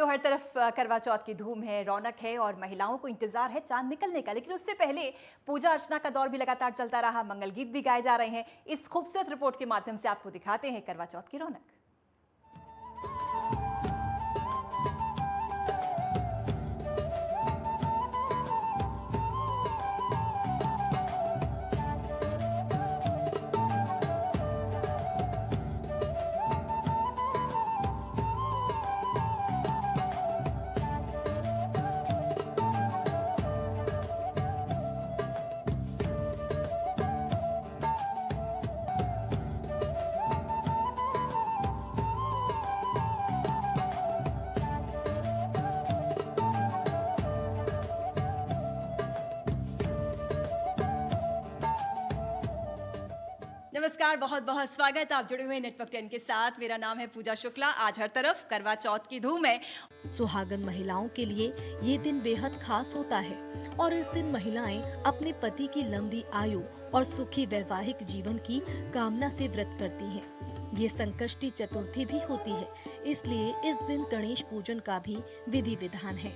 तो हर तरफ करवा चौथ की धूम है, रौनक है और महिलाओं को इंतजार है चांद निकलने का। लेकिन उससे पहले पूजा अर्चना का दौर भी लगातार चलता रहा, मंगल गीत भी गाए जा रहे हैं। इस खूबसूरत रिपोर्ट के माध्यम से आपको दिखाते हैं करवा चौथ की रौनक। नमस्कार, बहुत बहुत स्वागत। आप जुड़े हुए नेटवर्क 10 के साथ। मेरा नाम है पूजा शुक्ला। आज हर तरफ करवा चौथ की धूम है। सुहागन महिलाओं के लिए ये दिन बेहद खास होता है और इस दिन महिलाएं अपने पति की लंबी आयु और सुखी वैवाहिक जीवन की कामना से व्रत करती हैं। ये संकष्टी चतुर्थी भी होती है, इसलिए इस दिन गणेश पूजन का भी विधि विधान है।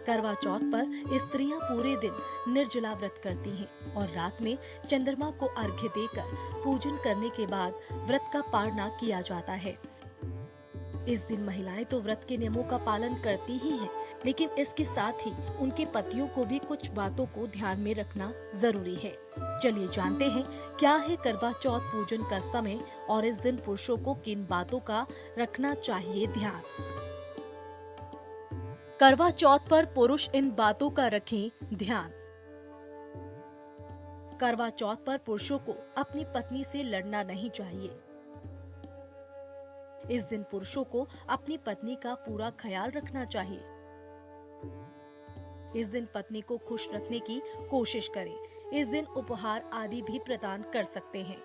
करवा चौथ पर स्त्रियां पूरे दिन निर्जला व्रत करती हैं और रात में चंद्रमा को अर्घ्य देकर पूजन करने के बाद व्रत का पारणा किया जाता है। इस दिन महिलाएं तो व्रत के नियमों का पालन करती ही हैं, लेकिन इसके साथ ही उनके पतियों को भी कुछ बातों को ध्यान में रखना जरूरी है। चलिए जानते हैं क्या है करवा चौथ पूजन का समय और इस दिन पुरुषों को किन बातों का रखना चाहिए ध्यान। करवा चौथ पर पुरुष इन बातों का रखें ध्यान। करवा चौथ पर पुरुषों को अपनी पत्नी से लड़ना नहीं चाहिए। इस दिन पुरुषों को अपनी पत्नी का पूरा ख्याल रखना चाहिए। इस दिन पत्नी को खुश रखने की कोशिश करें। इस दिन उपहार आदि भी प्रदान कर सकते हैं।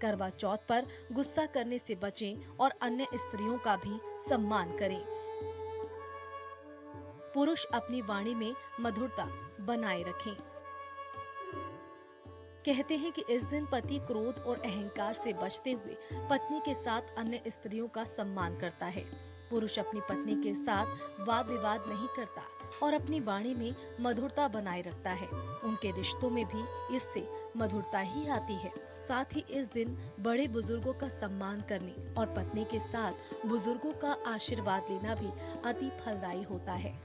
करवा चौथ पर गुस्सा करने से बचें और अन्य स्त्रियों का भी सम्मान करें। पुरुष अपनी वाणी में मधुरता बनाए रखें। कहते हैं कि इस दिन पति क्रोध और अहंकार से बचते हुए पत्नी के साथ अन्य स्त्रियों का सम्मान करता है। पुरुष अपनी पत्नी के साथ वाद विवाद नहीं करता और अपनी वाणी में मधुरता बनाए रखता है। उनके रिश्तों में भी इससे मधुरता ही आती है। साथ ही इस दिन बड़े बुजुर्गों का सम्मान करने और पत्नी के साथ बुजुर्गों का आशीर्वाद लेना भी अति फलदायी होता है।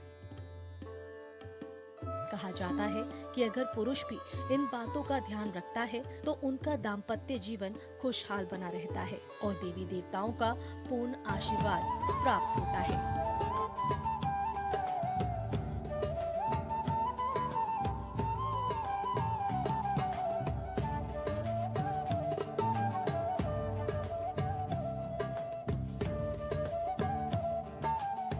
कहा जाता है कि अगर पुरुष भी इन बातों का ध्यान रखता है तो उनका दाम्पत्य जीवन खुशहाल बना रहता है और देवी देवताओं का पूर्ण आशीर्वाद प्राप्त होता है।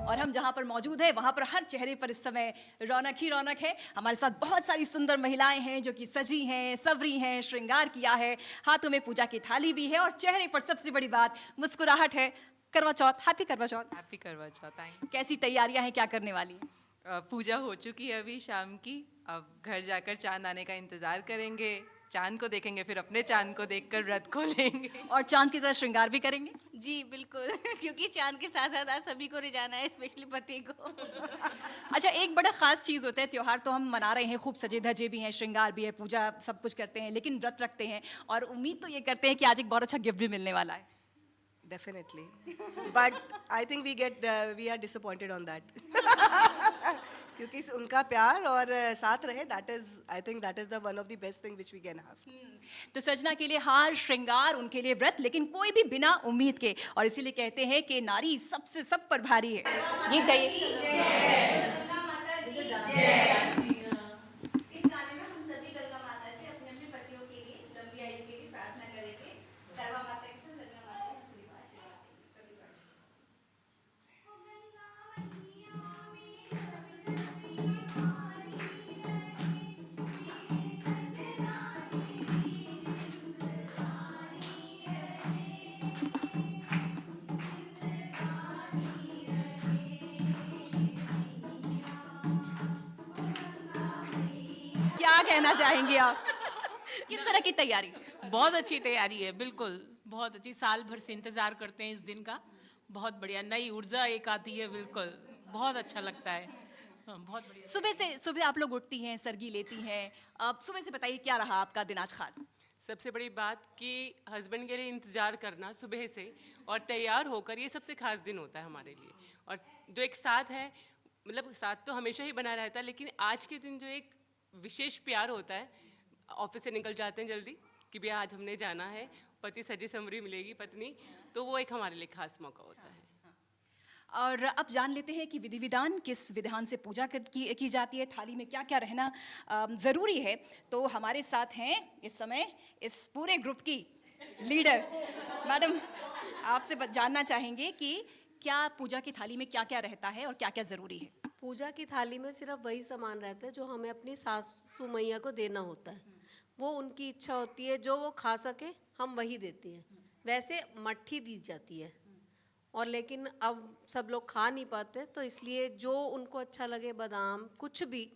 और हम जहां पर मौजूद है वहां पर हर चेहरे पर इस समय रौनक ही रौनक है। हमारे साथ बहुत सारी सुंदर महिलाएं हैं जो कि सजी हैं, सवरी हैं, श्रृंगार किया है, हाथों में पूजा की थाली भी है और चेहरे पर सबसे बड़ी बात मुस्कुराहट है। करवा चौथ, हैप्पी करवा चौथ। हैप्पी करवा चौथ। कैसी तैयारियां हैं, क्या करने वाली हैं? पूजा हो चुकी है अभी शाम की। अब घर जाकर चांद आने का इंतजार करेंगे, चांद को देखेंगे, फिर अपने चांद को देखकर व्रत खोलेंगे और चांद की तरह श्रृंगार भी करेंगे। जी बिल्कुल क्योंकि चांद के साथ साथ आज सभी को रिझाना है, स्पेशली पति को। अच्छा, एक बड़ा खास चीज होता है, त्योहार तो हम मना रहे हैं, खूब सजे धजे भी हैं, श्रृंगार भी है, पूजा सब कुछ करते हैं, लेकिन व्रत रखते हैं और उम्मीद तो ये करते हैं कि आज एक बहुत अच्छा गिफ्ट भी मिलने वाला है। Definitely, but I think we are disappointed on that. क्योंकि उनका प्यार और साथ रहे, that is the one of the best thing which we can have. तो सजना के लिए हार, श्रृंगार, उनके लिए व्रत, लेकिन कोई भी बिना उम्मीद के, और इसीलिए कहते हैं कि नारी सबसे सब पर भारी है। गीत गाइए। क्या कहना चाहेंगे आप? किस तरह की तैयारी? बहुत अच्छी तैयारी है, बिल्कुल बहुत अच्छी। साल भर से इंतजार करते हैं इस दिन का। बहुत बढ़िया, नई ऊर्जा एक आती है, बिल्कुल बहुत अच्छा लगता है। हाँ, बहुत बढ़िया। सुबह आप लोग उठती हैं, सरगी लेती हैं। अब सुबह से बताइए क्या रहा आपका दिन आज खास? सबसे बड़ी बात कि हस्बैंड के लिए इंतज़ार करना सुबह से और तैयार होकर, ये सबसे खास दिन होता है हमारे लिए। और जो एक साथ है, मतलब साथ तो हमेशा ही बना रहता है, लेकिन आज के दिन जो एक विशेष प्यार होता है, ऑफिस से निकल जाते हैं जल्दी कि भैया आज हमने जाना है, पति सजी संवरी मिलेगी पत्नी, तो वो एक हमारे लिए खास मौका होता है। और अब जान लेते हैं कि विधि विधान किस विधान से पूजा की जाती है, थाली में क्या क्या रहना ज़रूरी है। तो हमारे साथ हैं इस समय इस पूरे ग्रुप की लीडर मैडम, आपसे जानना चाहेंगे कि क्या पूजा की थाली में क्या क्या रहता है और क्या क्या ज़रूरी है? पूजा की थाली में सिर्फ वही सामान रहता है जो हमें अपनी सासू मैया को देना होता है। वो उनकी इच्छा होती है, जो वो खा सके हम वही देते हैं। वैसे मट्ठी दी जाती है, और लेकिन अब सब लोग खा नहीं पाते, तो इसलिए जो उनको अच्छा लगे, बादाम कुछ भी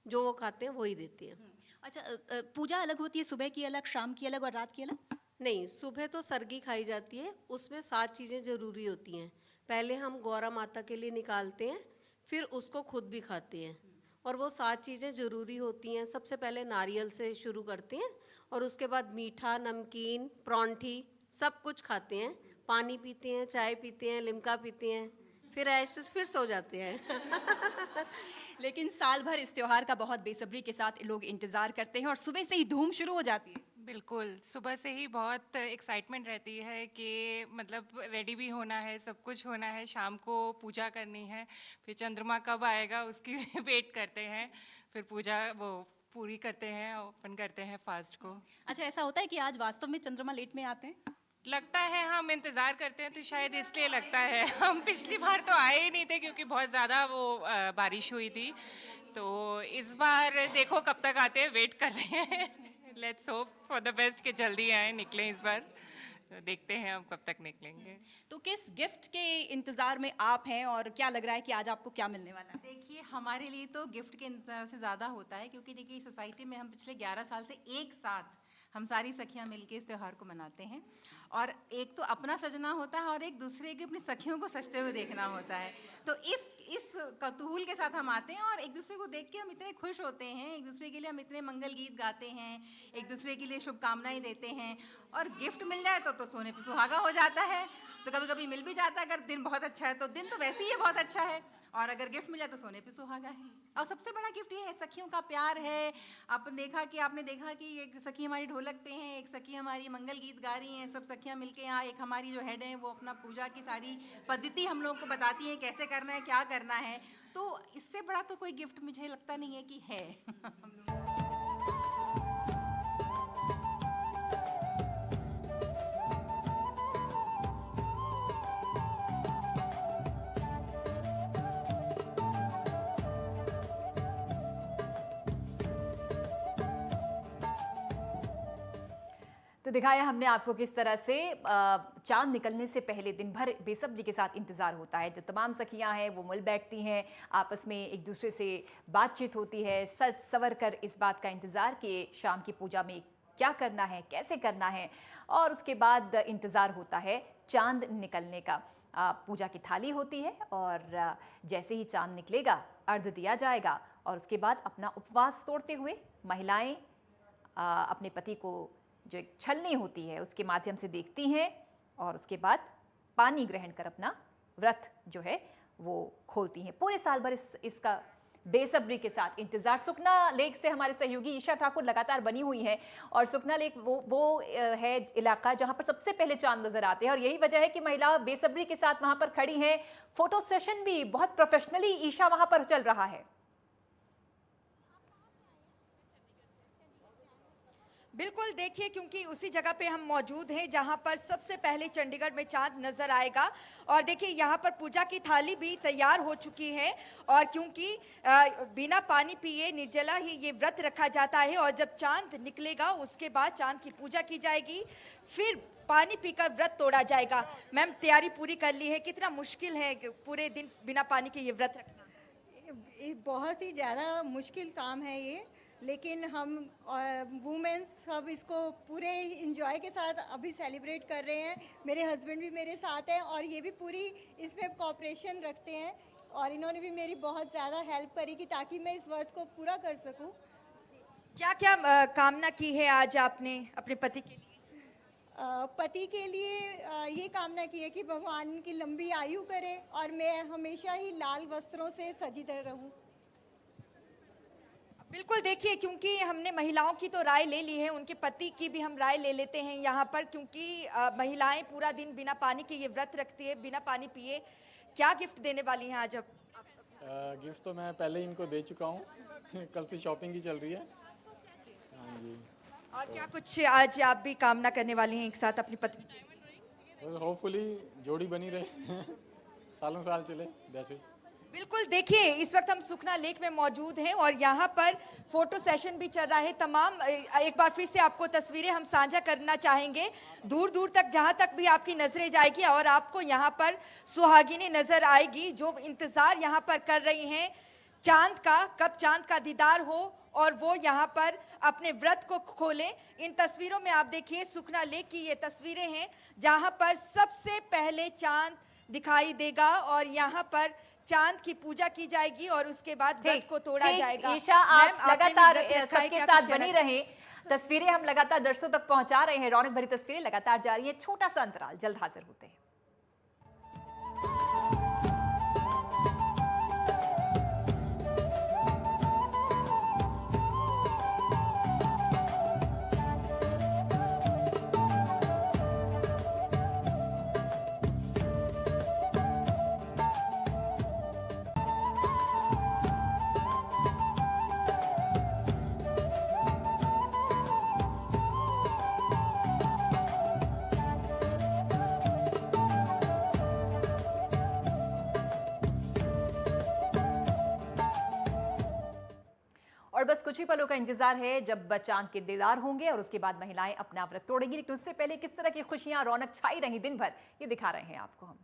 जो वो खाते हैं वही देते हैं। अच्छा, पूजा अलग होती है, सुबह की अलग, शाम की अलग और रात की अलग? नहीं, सुबह तो सरगी खाई जाती है, उसमें 7 चीज़ें ज़रूरी होती हैं। पहले हम गौरा माता के लिए निकालते हैं, फिर उसको खुद भी खाते हैं, और वो 7 चीज़ें ज़रूरी होती हैं। सबसे पहले नारियल से शुरू करते हैं, और उसके बाद मीठा, नमकीन, परौंठी सब कुछ खाते हैं, पानी पीते हैं, चाय पीते हैं, लिम्का पीते हैं, फिर ऐसे फिर सो जाते हैं। लेकिन साल भर इस त्योहार का बहुत बेसब्री के साथ लोग इंतज़ार करते हैं और सुबह से ही धूम शुरू हो जाती है। बिल्कुल, सुबह से ही बहुत एक्साइटमेंट रहती है कि मतलब रेडी भी होना है, सब कुछ होना है, शाम को पूजा करनी है, फिर चंद्रमा कब आएगा उसकी वेट करते हैं, फिर पूजा वो पूरी करते हैं, ओपन करते हैं फास्ट को। अच्छा, ऐसा होता है कि आज वास्तव में चंद्रमा लेट में आते हैं? लगता है, हम इंतज़ार करते हैं तो शायद इसलिए लगता है। हम पिछली बार तो आए ही नहीं थे क्योंकि बहुत ज़्यादा वो बारिश हुई थी, तो इस बार देखो कब तक आते हैं, वेट कर रहे हैं। Let's hope for the best कि जल्दी आए, निकलें इस बार, तो देखते हैं हम कब तक निकलेंगे। तो किस गिफ्ट के इंतज़ार में आप हैं और क्या लग रहा है कि आज आपको क्या मिलने वाला है? देखिए, हमारे लिए तो गिफ्ट के इंतजार से ज़्यादा होता है, क्योंकि देखिए सोसाइटी में हम पिछले 11 साल से एक साथ हम सारी सखियां मिलके इस त्यौहार को मनाते हैं, और एक तो अपना सजना होता है और एक दूसरे की अपनी सखियों को सजते हुए देखना होता है। तो इस कौतूहल के साथ हम आते हैं और एक दूसरे को देख के हम इतने खुश होते हैं, एक दूसरे के लिए हम इतने मंगल गीत गाते हैं, एक दूसरे के लिए शुभकामनाएं देते हैं, और गिफ्ट मिल जाए तो सोने पे सुहागा हो जाता है। तो कभी कभी मिल भी जाता है, अगर दिन बहुत अच्छा है तो दिन तो वैसे ही बहुत अच्छा है, और अगर गिफ्ट मिला तो सोने पे सुहागा है। और सबसे बड़ा गिफ्ट ये है, सखियों का प्यार है। आपने देखा कि एक सखी हमारी ढोलक पे हैं, एक सखी हमारी मंगल गीत गा रही हैं, सब सखियां मिलके यहाँ, एक हमारी जो हेड है वो अपना पूजा की सारी पद्धति हम लोगों को बताती हैं, कैसे करना है, क्या करना है। तो इससे बड़ा तो कोई गिफ्ट मुझे लगता नहीं है कि है। तो दिखाया हमने आपको किस तरह से चांद निकलने से पहले दिन भर बेसब्री के साथ इंतज़ार होता है। जो तमाम सखियां हैं वो मिल बैठती हैं, आपस में एक दूसरे से बातचीत होती है, सज सवर कर इस बात का इंतज़ार कि शाम की पूजा में क्या करना है, कैसे करना है, और उसके बाद इंतज़ार होता है चांद निकलने का। पूजा की थाली होती है और जैसे ही चांद निकलेगा अर्घ दिया जाएगा, और उसके बाद अपना उपवास तोड़ते हुए महिलाएं अपने पति को जो एक छलनी होती है उसके माध्यम से देखती हैं, और उसके बाद पानी ग्रहण कर अपना व्रत जो है वो खोलती हैं। पूरे साल भर इसका बेसब्री के साथ इंतज़ार। सुखना लेक से हमारे सहयोगी ईशा ठाकुर लगातार बनी हुई हैं, और सुखना लेक वो है इलाका जहां पर सबसे पहले चांद नज़र आते हैं, और यही वजह है कि महिला बेसब्री के साथ वहां पर खड़ी हैं। फोटो सेशन भी बहुत प्रोफेशनली ईशा वहां पर चल रहा है। बिल्कुल, देखिए, क्योंकि उसी जगह पे हम मौजूद हैं जहां पर सबसे पहले चंडीगढ़ में चांद नज़र आएगा, और देखिए यहाँ पर पूजा की थाली भी तैयार हो चुकी है, और क्योंकि बिना पानी पिए निर्जला ही ये व्रत रखा जाता है, और जब चांद निकलेगा उसके बाद चांद की पूजा की जाएगी, फिर पानी पीकर व्रत तोड़ा जाएगा। मैम, तैयारी पूरी कर ली है? कितना मुश्किल है पूरे दिन बिना पानी के ये व्रत रखना? बहुत ही ज़्यादा मुश्किल काम है ये, लेकिन हम वुमेंस सब इसको पूरे इंजॉय के साथ अभी सेलिब्रेट कर रहे हैं। मेरे हस्बैंड भी मेरे साथ हैं और ये भी पूरी इसमें कोऑपरेशन रखते हैं और इन्होंने भी मेरी बहुत ज़्यादा हेल्प करी कि ताकि मैं इस व्रत को पूरा कर सकूं। क्या क्या कामना की है आज आपने अपने पति के लिए? पति के लिए ये कामना की है कि भगवान की लंबी आयु करे और मैं हमेशा ही लाल वस्त्रों से सजी रहूं। बिल्कुल, देखिए क्योंकि हमने महिलाओं की तो राय ले ली है, उनके पति की भी हम राय ले लेते हैं यहाँ पर, क्योंकि महिलाएं पूरा दिन बिना पानी के ये व्रत रखती है, बिना पानी पिए। क्या गिफ्ट देने वाली हैं आज आप? गिफ्ट तो मैं पहले ही इनको दे चुका हूँ कल से शॉपिंग ही चल रही है। हाँ जी। और क्या कुछ आज आप भी कामना करने वाली हैं एक साथ अपनी पत्नी की? होपफुली जोड़ी बनी रहे सालों साल चले। That's it. बिल्कुल, देखिए इस वक्त हम सुखना लेक में मौजूद हैं और यहाँ पर फोटो सेशन भी चल रहा है। तमाम एक बार फिर से आपको तस्वीरें हम साझा करना चाहेंगे, दूर दूर तक जहाँ तक भी आपकी नजरें जाएगी और आपको यहाँ पर सुहागिनें नजर आएगी जो इंतजार यहाँ पर कर रही हैं चांद का, कब चांद का दीदार हो और वो यहाँ पर अपने व्रत को खोलें। इन तस्वीरों में आप देखिए सुखना लेक की ये तस्वीरें हैं जहाँ पर सबसे पहले चांद दिखाई देगा और यहाँ पर चांद की पूजा की जाएगी और उसके बाद व्रत को तोड़ा जाएगा। ईशा, आप मैम, आपने भी लगातार व्रत रखा है, सबके क्या साथ कुछ बनी कहना रहे। तस्वीरें हम लगातार दर्शकों तक पहुंचा रहे हैं, रौनक भरी तस्वीरें लगातार जारी है। छोटा सा अंतराल, जल्द हाजिर होते हैं। और बस कुछ ही पलों का इंतजार है जब चांद के दीदार होंगे और उसके बाद महिलाएं अपना व्रत तोड़ेंगी। लेकिन उससे पहले किस तरह की खुशियां, रौनक छाई रही दिन भर, ये दिखा रहे हैं आपको हम।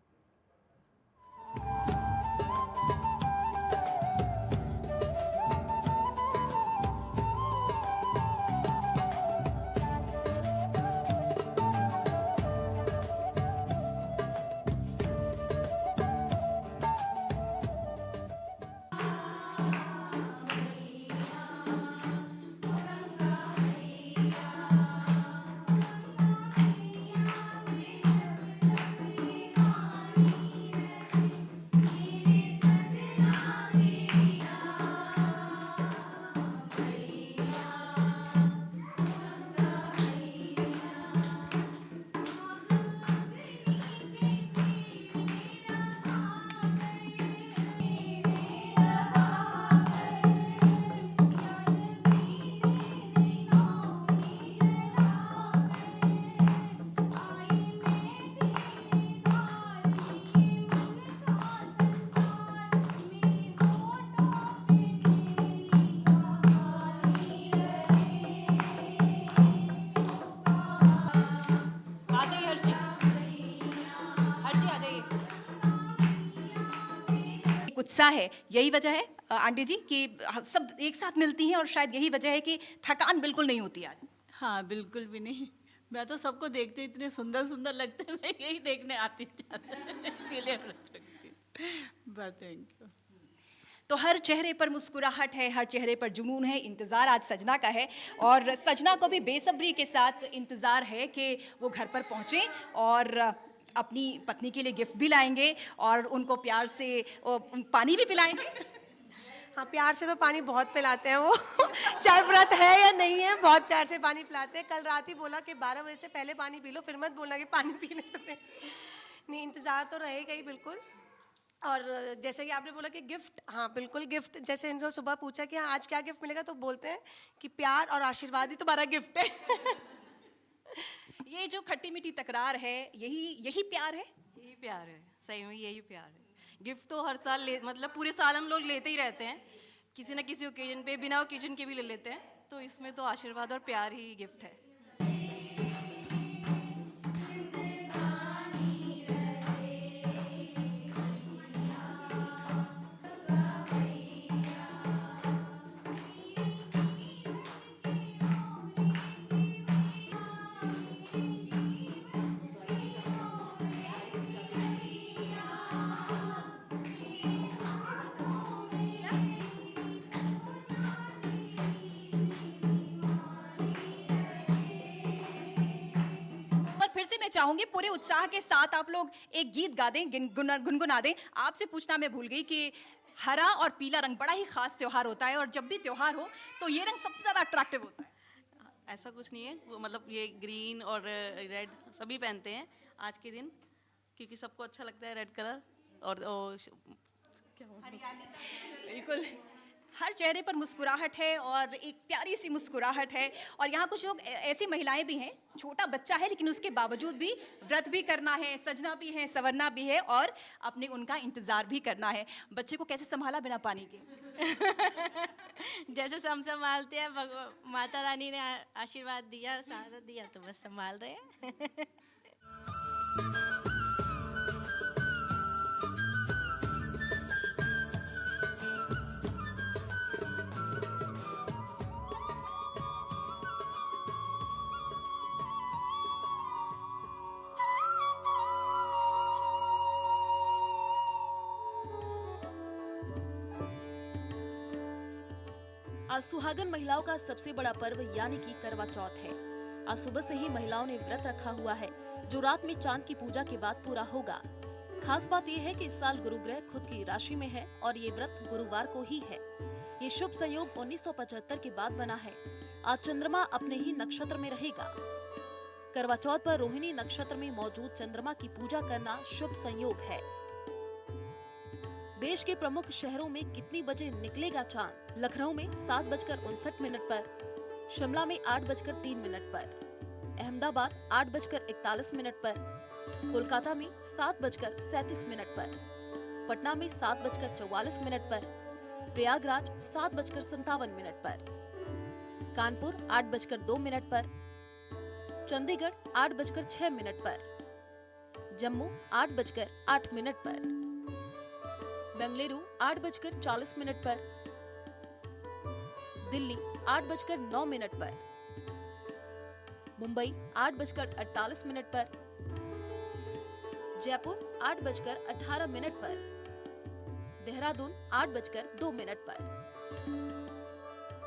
उत्साह है, यही वजह है आंटी जी कि सब एक साथ मिलती हैं और शायद यही वजह है कि थकान बिल्कुल नहीं होती आज। हाँ, बिल्कुल भी नहीं। मैं तो सबको देखते इतने सुंदर सुंदर लगते हैं, मैं यही देखने आती इसीलिए व्रत रखती हूँ। बस थैंक यू। तो हर चेहरे पर मुस्कुराहट है, हर चेहरे पर जुनून है। इंतज़ार आज सजना का है और सजना को भी बेसब्री के साथ इंतज़ार है कि वो घर पर पहुँचें और अपनी पत्नी के लिए गिफ्ट भी लाएंगे और उनको प्यार से पानी भी पिलाएंगे। हाँ, प्यार से तो पानी बहुत पिलाते हैं वो चाहे व्रत है या नहीं है, बहुत प्यार से पानी पिलाते हैं। कल रात ही बोला कि 12 बजे से पहले पानी पी लो, फिर मत बोलना कि पानी पीने तुम्हें। नहीं, इंतज़ार तो रहेगा ही बिल्कुल। और जैसे कि आपने बोला कि गिफ्ट, हाँ बिल्कुल गिफ्ट। जैसे इनको सुबह पूछा कि हाँ आज क्या गिफ्ट मिलेगा, तो बोलते हैं कि प्यार और आशीर्वाद ही तुम्हारा गिफ्ट है। ये जो खट्टी मीठी तकरार है, यही प्यार है। यही प्यार है, सही में यही प्यार है। गिफ्ट तो हर साल मतलब पूरे साल हम लोग लेते ही रहते हैं, किसी न किसी ओकेजन पे, बिना ओकेजन के भी ले लेते हैं। तो इसमें तो आशीर्वाद और प्यार ही गिफ्ट है। मैं चाहूंगी पूरे उत्साह के साथ आप लोग एक गीत गा दें, गुनगुना दें। आपसे पूछना मैं भूल गई कि हरा और पीला रंग बड़ा ही खास त्योहार होता है, और जब भी त्योहार हो तो ये रंग सबसे ज्यादा अट्रैक्टिव होता है। ऐसा कुछ नहीं है, वो मतलब ये ग्रीन और रेड सभी पहनते हैं आज के दिन, क्योंकि सबको अच्छा लगता है रेड कलर। और बिल्कुल, हर चेहरे पर मुस्कुराहट है और एक प्यारी सी मुस्कुराहट है। और यहाँ कुछ लोग ऐसी महिलाएं भी हैं, छोटा बच्चा है लेकिन उसके बावजूद भी व्रत भी करना है, सजना भी है, संवरना भी है और अपने उनका इंतजार भी करना है। बच्चे को कैसे संभाला बिना पानी के? जैसे हम संभालते हैं, माता रानी ने आशीर्वाद दिया, सहारा दिया, तो बस संभाल रहे हैं। आज सुहागन महिलाओं का सबसे बड़ा पर्व यानी कि करवा चौथ है। आज सुबह से ही महिलाओं ने व्रत रखा हुआ है, जो रात में चांद की पूजा के बाद पूरा होगा। खास बात यह है कि इस साल गुरु ग्रह खुद की राशि में है और ये व्रत गुरुवार को ही है। ये शुभ संयोग 1975 के बाद बना है। आज चंद्रमा अपने ही नक्षत्र में रहेगा। करवा चौथ पर रोहिणी नक्षत्र में मौजूद चंद्रमा की पूजा करना शुभ संयोग है। देश के प्रमुख शहरों में कितनी बजे निकलेगा चांद? लखनऊ में 7:59 पर, शिमला में 8:03 पर, अहमदाबाद 8:41 पर, कोलकाता में 7:37 पर, पटना में 7:44 पर, प्रयागराज 7:57 पर, कानपुर 8:02 पर, चंडीगढ़ 8:06 पर, जम्मू 8:08 पर, बेंगलुरु 8:40 पर, दिल्ली 8:09 पर, मुंबई 8:48 पर, जयपुर 8:18 पर, देहरादून 8:02 पर।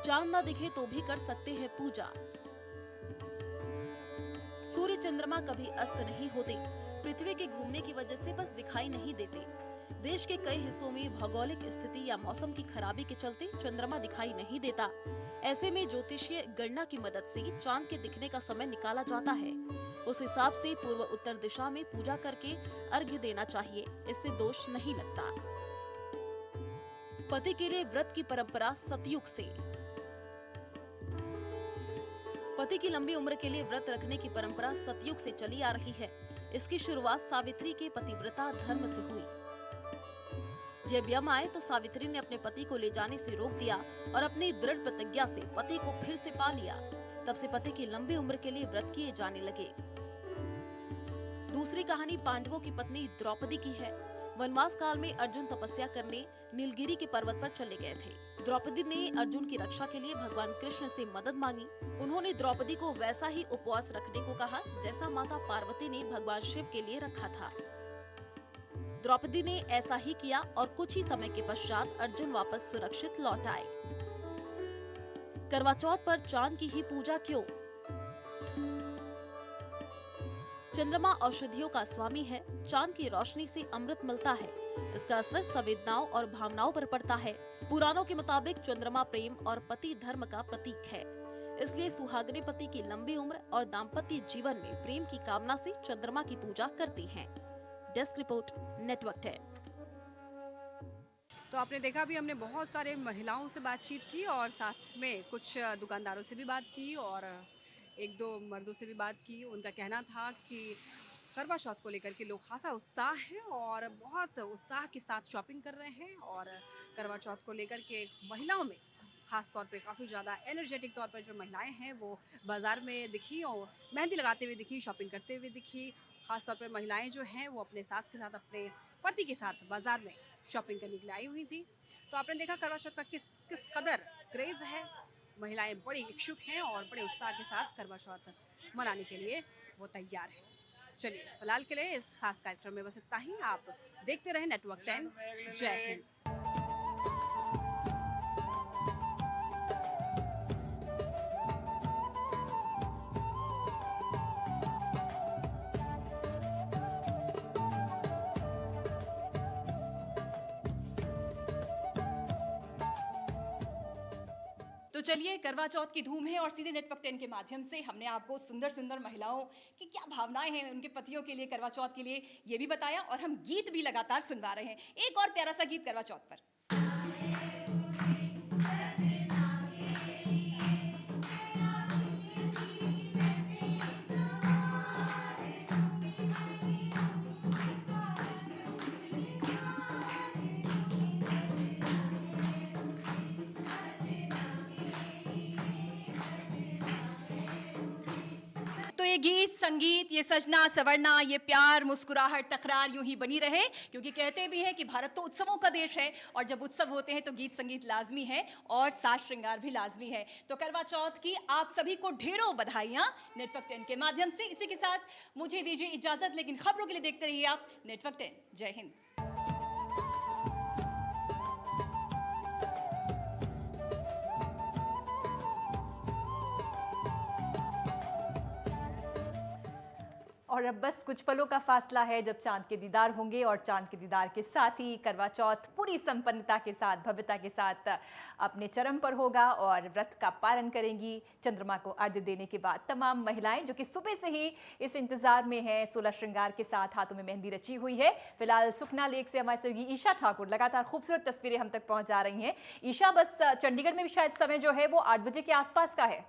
चांद न दिखे तो भी कर सकते हैं पूजा। सूर्य चंद्रमा कभी अस्त नहीं होते, पृथ्वी के घूमने की वजह से बस दिखाई नहीं देते। देश के कई हिस्सों में भौगोलिक स्थिति या मौसम की खराबी के चलते चंद्रमा दिखाई नहीं देता। ऐसे में ज्योतिषीय गणना की मदद से चांद के दिखने का समय निकाला जाता है। उस हिसाब से पूर्व उत्तर दिशा में पूजा करके अर्घ्य देना चाहिए, इससे दोष नहीं लगता। पति के लिए व्रत की परंपरा सतयुग से। पति की लंबी उम्र के लिए व्रत रखने की परंपरा सतयुग से चली आ रही है। इसकी शुरुआत सावित्री के पतिव्रता धर्म से हुई। जब यम आए तो सावित्री ने अपने पति को ले जाने से रोक दिया और अपनी दृढ़ प्रतिज्ञा से पति को फिर से पा लिया। तब से पति की लंबी उम्र के लिए व्रत किए जाने लगे। दूसरी कहानी पांडवों की पत्नी द्रौपदी की है। वनवास काल में अर्जुन तपस्या करने नीलगिरी के पर्वत पर चले गए थे। द्रौपदी ने अर्जुन की रक्षा के लिए भगवान कृष्ण से मदद मांगी। उन्होंने द्रौपदी को वैसा ही उपवास रखने को कहा जैसा माता पार्वती ने भगवान शिव के लिए रखा था। द्रौपदी ने ऐसा ही किया और कुछ ही समय के पश्चात अर्जुन वापस सुरक्षित लौट आए। करवा चौथ पर चांद की ही पूजा क्यों? चंद्रमा औषधियों का स्वामी है। चांद की रोशनी से अमृत मिलता है। इसका असर संवेदनाओं और भावनाओं पर पड़ता है। पुराणों के मुताबिक चंद्रमा प्रेम और पति धर्म का प्रतीक है। इसलिए सुहागने पति की लंबी उम्र और दाम्पत्य जीवन में प्रेम की कामना से चंद्रमा की पूजा करती हैं। Desk report, network 10। तो आपने देखा भी, हमने बहुत सारे महिलाओं से बातचीत की और साथ में कुछ दुकानदारों से भी बात की और एक दो मर्दों से भी बात की। उनका कहना था कि करवा चौथ को लेकर के लोग खासा उत्साह है और बहुत उत्साह के साथ शॉपिंग कर रहे हैं। और करवा चौथ को लेकर के महिलाओं में खास तौर पे काफ़ी ज़्यादा एनर्जेटिक तौर पर जो महिलाएं हैं वो बाज़ार में दिखी और मेहंदी लगाते हुए दिखी, शॉपिंग करते हुए दिखी। खास तौर पर महिलाएं जो हैं वो अपने सास के साथ, अपने पति के साथ बाज़ार में शॉपिंग करने के लिए आई हुई थी। तो आपने देखा करवा चौथ का किस कदर क्रेज़ है। महिलाएं बड़ी इच्छुक हैं और बड़े उत्साह के साथ करवा चौथ मनाने के लिए वो तैयार हैं। चलिए, फिलहाल के लिए इस खास कार्यक्रम में बस इतना ही। आप देखते रहे नेटवर्क 10। जय हिंद। तो चलिए, करवा चौथ की धूम है और सीधे नेटवर्क 10 के माध्यम से हमने आपको सुंदर सुंदर महिलाओं की क्या भावनाएं हैं उनके पतियों के लिए, करवा चौथ के लिए, ये भी बताया और हम गीत भी लगातार सुनवा रहे हैं। एक और प्यारा सा गीत करवा चौथ पर। तो ये गीत, संगीत, ये सजना सवरना, ये प्यार, मुस्कुराहट, तकरार यूं ही बनी रहे, क्योंकि कहते भी हैं कि भारत तो उत्सवों का देश है और जब उत्सव होते हैं तो गीत संगीत लाजमी है और साज श्रृंगार भी लाजमी है। तो करवा चौथ की आप सभी को ढेरों बधाइयां नेटवर्क 10 के माध्यम से। इसी के साथ मुझे दीजिए इजाजत, लेकिन खबरों के लिए देखते रहिए आप नेटवर्क 10। जय हिंद। और अब बस कुछ पलों का फासला है जब चांद के दीदार होंगे और चांद के दीदार के साथ ही करवा चौथ पूरी संपन्नता के साथ, भव्यता के साथ अपने चरम पर होगा और व्रत का पालन करेंगी। चंद्रमा को अर्घ्य देने के बाद तमाम महिलाएं जो कि सुबह से ही इस इंतजार में हैं, 16 श्रृंगार के साथ, हाथों में मेहंदी रची हुई है। फिलहाल सुखना लेक से हमारे सहयोगी ईशा ठाकुर लगातार खूबसूरत तस्वीरें हम तक पहुंचा रही हैं। ईशा, बस चंडीगढ़ में भी शायद समय जो है वो 8 बजे के आसपास का है।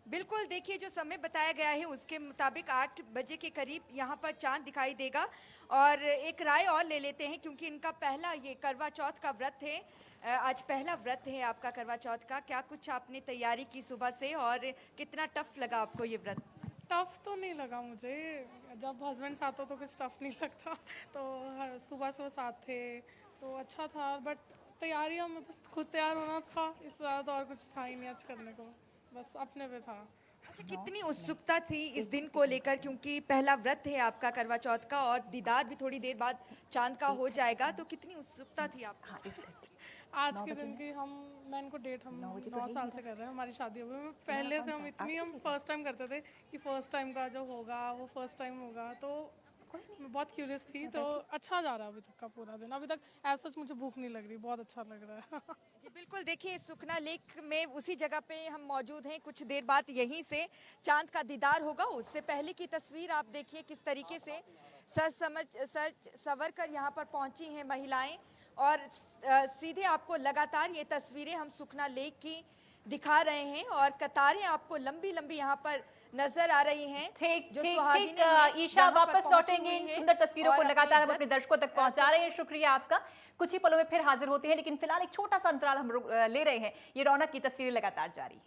बिल्कुल, देखिए जो समय बताया गया है उसके मुताबिक 8 बजे के करीब यहाँ पर चांद दिखाई देगा। और एक राय और ले लेते हैं, क्योंकि इनका पहला ये करवा चौथ का व्रत है। आज पहला व्रत है आपका करवा चौथ का। क्या कुछ आपने तैयारी की सुबह से और कितना टफ लगा आपको ये व्रत? टफ तो नहीं लगा मुझे, जब हस्बैंड साथ हो तो कुछ टफ नहीं लगता। तो सुबह से वो साथ थे तो अच्छा था, बट तैयारियों में बस खुद तैयार होना था, इससे ज़्यादा और कुछ था ही नहीं आज करने को, बस अपने पे था। अच्छा, कितनी उत्सुकता थी इस दिन को लेकर, क्योंकि पहला व्रत है आपका करवा चौथ का और दीदार भी थोड़ी देर बाद चांद का हो जाएगा, तो कितनी उत्सुकता थी आपको? आज के दिन की मैं इनको डेट हम 9 साल से कर रहे हैं, हमारी शादी हो गई। पहले से हम फर्स्ट टाइम करते थे कि फर्स्ट टाइम का जो होगा वो फर्स्ट टाइम होगा, तो मैं बहुत क्यूरियस थी। तो अच्छा जा रहा है अभी तक का पूरा दिन। अभी तक ऐसा सच मुझे भूख नहीं लग रही, बहुत अच्छा लग रहा है। जी बिल्कुल, देखिए सुखना लेक में उसी जगह पे हम मौजूद हैं। कुछ देर बाद यहीं से चांद का दीदार होगा। उससे पहले की तस्वीर आप देखिए किस तरीके से सज सवर कर यहाँ पर पहुंची हैं महिलाएं, और सीधे आपको लगातार ये तस्वीरें हम सुखना लेक की दिखा रहे हैं और कतारें आपको लंबी लंबी यहाँ पर नजर आ रही हैं। ठीक, सुहागिनें ईशा वापस लौटेंगे इन सुंदर तस्वीरों को लगातार हम अपने दर्शकों तक पहुंचा रहे हैं। शुक्रिया आपका। कुछ ही पलों में फिर हाजिर होते हैं, लेकिन फिलहाल एक छोटा सा अंतराल हम ले रहे हैं। ये रौनक की तस्वीरें लगातार जारी।